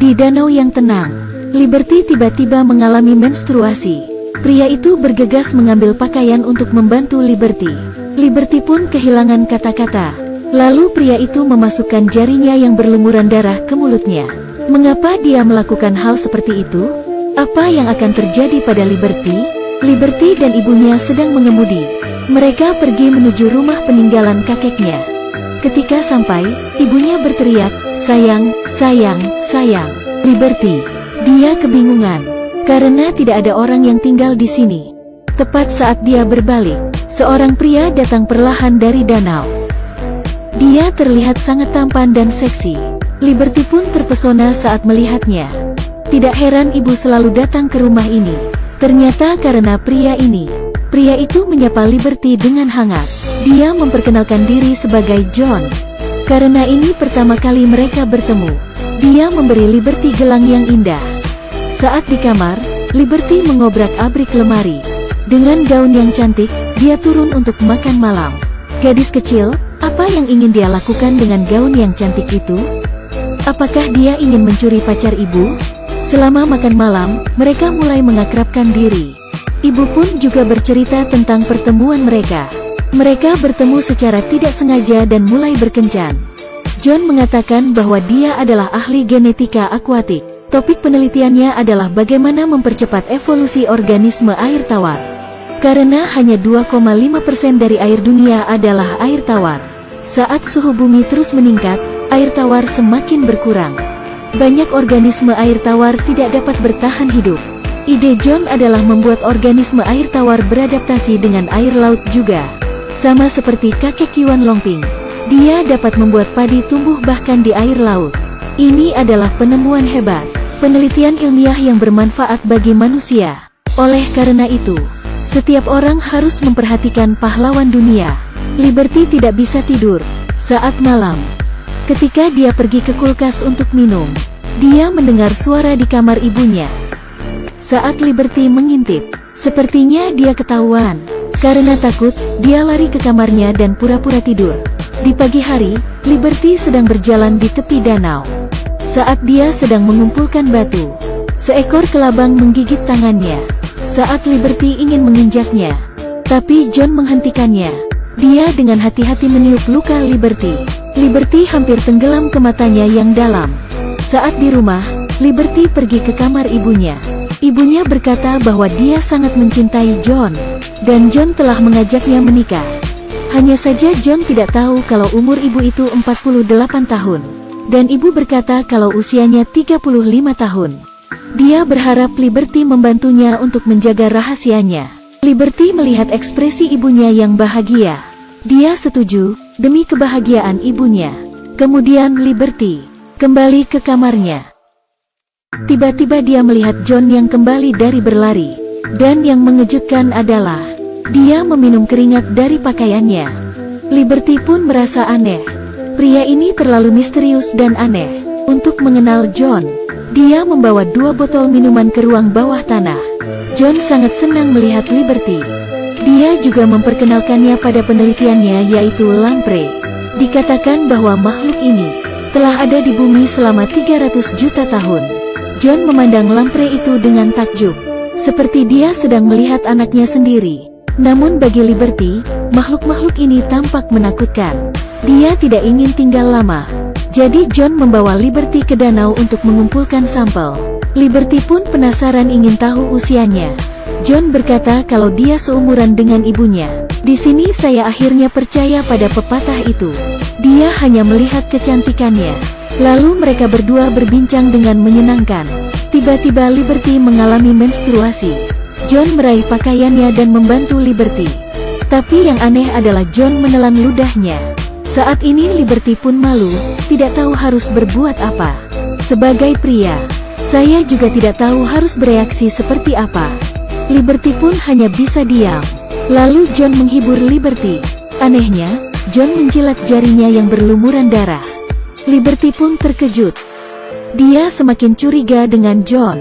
Di danau yang tenang, Liberty tiba-tiba mengalami menstruasi. Pria itu bergegas mengambil pakaian untuk membantu Liberty. Liberty pun kehilangan kata-kata. Lalu pria itu memasukkan jarinya yang berlumuran darah ke mulutnya. Mengapa dia melakukan hal seperti itu? Apa yang akan terjadi pada Liberty? Liberty dan ibunya sedang mengemudi. Mereka pergi menuju rumah peninggalan kakeknya. Ketika sampai, ibunya berteriak, "Sayang, sayang, sayang." Liberty. Dia kebingungan, karena tidak ada orang yang tinggal di sini. Tepat saat dia berbalik, seorang pria datang perlahan dari danau. Dia terlihat sangat tampan dan seksi. Liberty pun terpesona saat melihatnya. Tidak heran ibu selalu datang ke rumah ini. Ternyata karena pria ini. Pria itu menyapa Liberty dengan hangat. Dia memperkenalkan diri sebagai John. Karena ini pertama kali mereka bertemu. Dia memberi Liberty gelang yang indah. Saat di kamar, Liberty mengobrak-abrik lemari. Dengan gaun yang cantik, dia turun untuk makan malam. Gadis kecil, apa yang ingin dia lakukan dengan gaun yang cantik itu? Apakah dia ingin mencuri pacar ibu? Selama makan malam, mereka mulai mengakrabkan diri. Ibu pun juga bercerita tentang pertemuan mereka. Mereka bertemu secara tidak sengaja dan mulai berkencan. John mengatakan bahwa dia adalah ahli genetika akuatik. Topik penelitiannya adalah bagaimana mempercepat evolusi organisme air tawar. Karena hanya 2,5% dari air dunia adalah air tawar. Saat suhu bumi terus meningkat, air tawar semakin berkurang. Banyak organisme air tawar tidak dapat bertahan hidup. Ide John adalah membuat organisme air tawar beradaptasi dengan air laut juga. Sama seperti kakek Yuan Longping. Dia dapat membuat padi tumbuh bahkan di air laut. Ini adalah penemuan hebat, penelitian ilmiah yang bermanfaat bagi manusia. Oleh karena itu, setiap orang harus memperhatikan pahlawan dunia. Liberty tidak bisa tidur saat malam. Ketika dia pergi ke kulkas untuk minum, dia mendengar suara di kamar ibunya. Saat Liberty mengintip, sepertinya dia ketahuan. Karena takut, dia lari ke kamarnya dan pura-pura tidur. Di pagi hari, Liberty sedang berjalan di tepi danau. Saat dia sedang mengumpulkan batu, seekor kelabang menggigit tangannya. Saat Liberty ingin menginjaknya, tapi John menghentikannya. Dia dengan hati-hati meniup luka Liberty. Liberty hampir tenggelam ke matanya yang dalam. Saat di rumah, Liberty pergi ke kamar ibunya. Ibunya berkata bahwa dia sangat mencintai John, dan John telah mengajaknya menikah. Hanya saja John tidak tahu kalau umur ibu itu 48 tahun. Dan ibu berkata kalau usianya 35 tahun. Dia berharap Liberty membantunya untuk menjaga rahasianya. Liberty melihat ekspresi ibunya yang bahagia. Dia setuju, demi kebahagiaan ibunya. Kemudian Liberty kembali ke kamarnya. Tiba-tiba dia melihat John yang kembali dari berlari. Dan yang mengejutkan adalah, dia meminum keringat dari pakaiannya. Liberty pun merasa aneh. Pria ini terlalu misterius dan aneh. Untuk mengenal John, dia membawa 2 botol minuman ke ruang bawah tanah. John sangat senang melihat Liberty. Dia juga memperkenalkannya pada penelitiannya yaitu lamprey. Dikatakan bahwa makhluk ini telah ada di bumi selama 300 juta tahun. John memandang lamprey itu dengan takjub, seperti dia sedang melihat anaknya sendiri. Namun bagi Liberty, makhluk-makhluk ini tampak menakutkan. Dia tidak ingin tinggal lama. Jadi John membawa Liberty ke danau untuk mengumpulkan sampel. Liberty pun penasaran ingin tahu usianya. John berkata kalau dia seumuran dengan ibunya. Di sini saya akhirnya percaya pada pepatah itu. Dia hanya melihat kecantikannya. Lalu mereka berdua berbincang dengan menyenangkan. Tiba-tiba Liberty mengalami menstruasi. John meraih pakaiannya dan membantu Liberty. Tapi yang aneh adalah John menelan ludahnya. Saat ini Liberty pun malu, tidak tahu harus berbuat apa. Sebagai pria, saya juga tidak tahu harus bereaksi seperti apa. Liberty pun hanya bisa diam. Lalu John menghibur Liberty. Anehnya, John menjilat jarinya yang berlumuran darah. Liberty pun terkejut. Dia semakin curiga dengan John.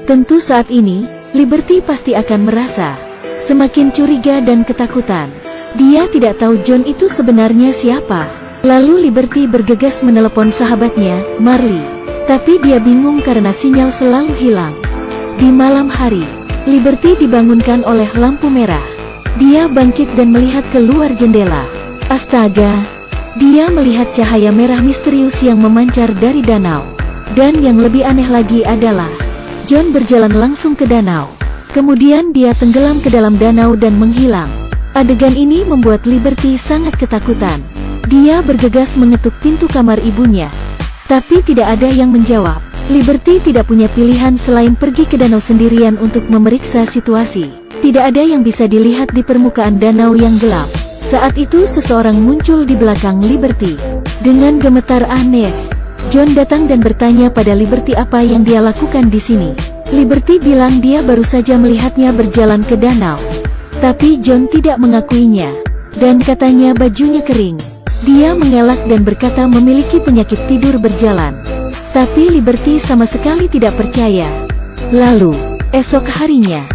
Tentu saat ini, Liberty pasti akan merasa semakin curiga dan ketakutan. Dia tidak tahu John itu sebenarnya siapa. Lalu Liberty bergegas menelepon sahabatnya, Marley. Tapi dia bingung karena sinyal selalu hilang. Di malam hari, Liberty dibangunkan oleh lampu merah. Dia bangkit dan melihat keluar jendela. Astaga! Dia melihat cahaya merah misterius yang memancar dari danau. Dan yang lebih aneh lagi adalah, John berjalan langsung ke danau. Kemudian dia tenggelam ke dalam danau dan menghilang. Adegan ini membuat Liberty sangat ketakutan. Dia bergegas mengetuk pintu kamar ibunya. Tapi tidak ada yang menjawab. Liberty tidak punya pilihan selain pergi ke danau sendirian untuk memeriksa situasi. Tidak ada yang bisa dilihat di permukaan danau yang gelap. Saat itu seseorang muncul di belakang Liberty. Dengan gemetar aneh, John datang dan bertanya pada Liberty apa yang dia lakukan di sini. Liberty bilang dia baru saja melihatnya berjalan ke danau. Tapi John tidak mengakuinya. Dan katanya bajunya kering. Dia mengelak dan berkata memiliki penyakit tidur berjalan. Tapi Liberty sama sekali tidak percaya. Lalu, esok harinya,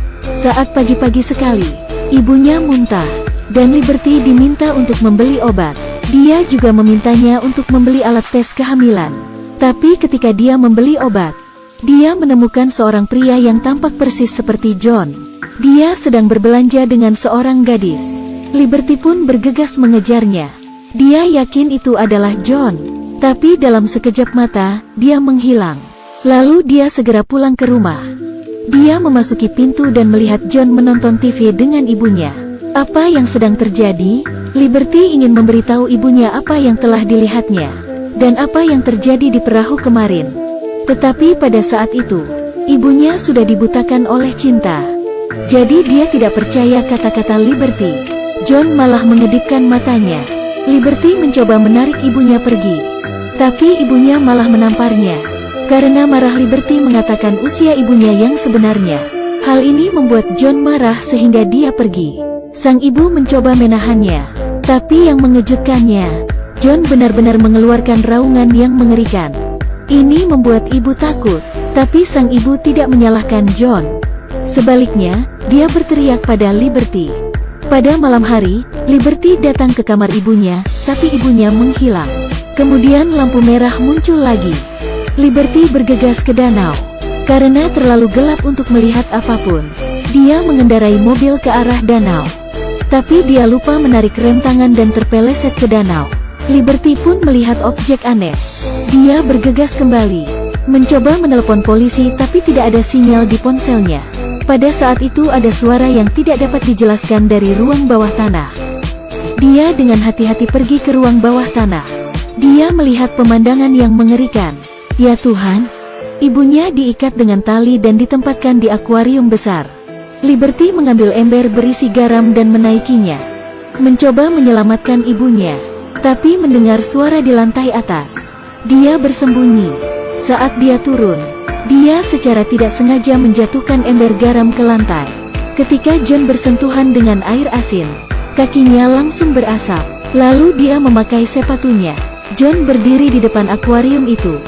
saat pagi-pagi sekali, ibunya muntah. Dan Liberty diminta untuk membeli obat. Dia juga memintanya untuk membeli alat tes kehamilan. Tapi ketika dia membeli obat, dia menemukan seorang pria yang tampak persis seperti John. Dia sedang berbelanja dengan seorang gadis. Liberty pun bergegas mengejarnya. Dia yakin itu adalah John. Tapi dalam sekejap mata, dia menghilang. Lalu dia segera pulang ke rumah. Dia memasuki pintu dan melihat John menonton TV dengan ibunya. Apa yang sedang terjadi? Liberty ingin memberitahu ibunya apa yang telah dilihatnya. Dan apa yang terjadi di perahu kemarin. Tetapi pada saat itu, ibunya sudah dibutakan oleh cinta. Jadi dia tidak percaya kata-kata Liberty. John malah mengedipkan matanya. Liberty mencoba menarik ibunya pergi. Tapi ibunya malah menamparnya. Karena marah, Liberty mengatakan usia ibunya yang sebenarnya. Hal ini membuat John marah sehingga dia pergi. Sang ibu mencoba menahannya. Tapi yang mengejutkannya, John benar-benar mengeluarkan raungan yang mengerikan. Ini membuat ibu takut. Tapi sang ibu tidak menyalahkan John. Sebaliknya, dia berteriak pada Liberty. Pada malam hari, Liberty datang ke kamar ibunya, tapi ibunya menghilang. Kemudian lampu merah muncul lagi. Liberty bergegas ke danau. Karena terlalu gelap untuk melihat apapun, dia mengendarai mobil ke arah danau. Tapi dia lupa menarik rem tangan dan terpeleset ke danau. Liberty pun melihat objek aneh. Dia bergegas kembali, mencoba menelepon polisi tapi tidak ada sinyal di ponselnya. Pada saat itu ada suara yang tidak dapat dijelaskan dari ruang bawah tanah. Dia dengan hati-hati pergi ke ruang bawah tanah. Dia melihat pemandangan yang mengerikan. Ya Tuhan, ibunya diikat dengan tali dan ditempatkan di akuarium besar. Liberty mengambil ember berisi garam dan menaikinya. Mencoba menyelamatkan ibunya. Tapi mendengar suara di lantai atas. Dia bersembunyi. Saat dia turun, dia secara tidak sengaja menjatuhkan ember garam ke lantai. Ketika John bersentuhan dengan air asin, kakinya langsung berasap. Lalu dia memakai sepatunya. John berdiri di depan akuarium itu,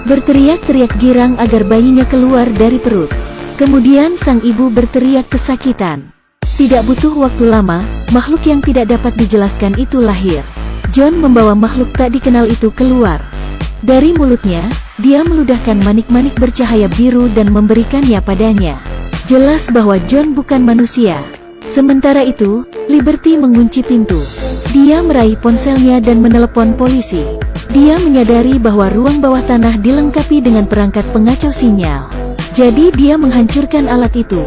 berteriak-teriak girang agar bayinya keluar dari perut. Kemudian sang ibu berteriak kesakitan. Tidak butuh waktu lama, makhluk yang tidak dapat dijelaskan itu lahir. John membawa makhluk tak dikenal itu keluar. Dari mulutnya, dia meludahkan manik-manik bercahaya biru dan memberikannya padanya. Jelas bahwa John bukan manusia. Sementara itu, Liberty mengunci pintu. Dia meraih ponselnya dan menelepon polisi. Dia menyadari bahwa ruang bawah tanah dilengkapi dengan perangkat pengacau sinyal. Jadi dia menghancurkan alat itu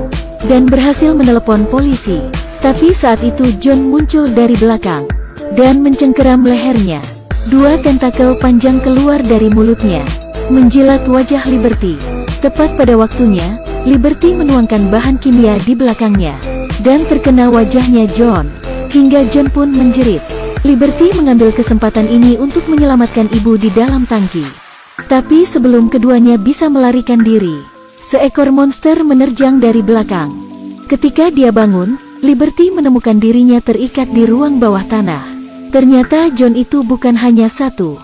dan berhasil menelepon polisi. Tapi saat itu John muncul dari belakang dan mencengkeram lehernya. Dua tentakel panjang keluar dari mulutnya, menjilat wajah Liberty. Tepat pada waktunya, Liberty menuangkan bahan kimia di belakangnya, dan terkena wajahnya John, hingga John pun menjerit. Liberty mengambil kesempatan ini untuk menyelamatkan ibu di dalam tangki. Tapi sebelum keduanya bisa melarikan diri, seekor monster menerjang dari belakang. Ketika dia bangun, Liberty menemukan dirinya terikat di ruang bawah tanah. Ternyata John itu bukan hanya satu.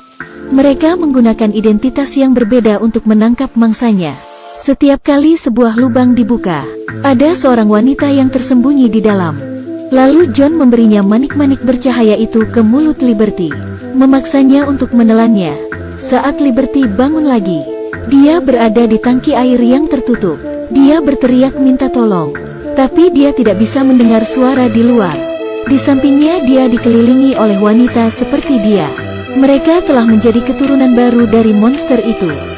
Mereka menggunakan identitas yang berbeda untuk menangkap mangsanya. Setiap kali sebuah lubang dibuka, ada seorang wanita yang tersembunyi di dalam. Lalu John memberinya manik-manik bercahaya itu ke mulut Liberty, memaksanya untuk menelannya. Saat Liberty bangun lagi, Dia berada di tangki air yang tertutup. Dia berteriak minta tolong, tapi dia tidak bisa mendengar suara di luar. Di sampingnya dia dikelilingi oleh wanita seperti dia. Mereka telah menjadi keturunan baru dari monster itu.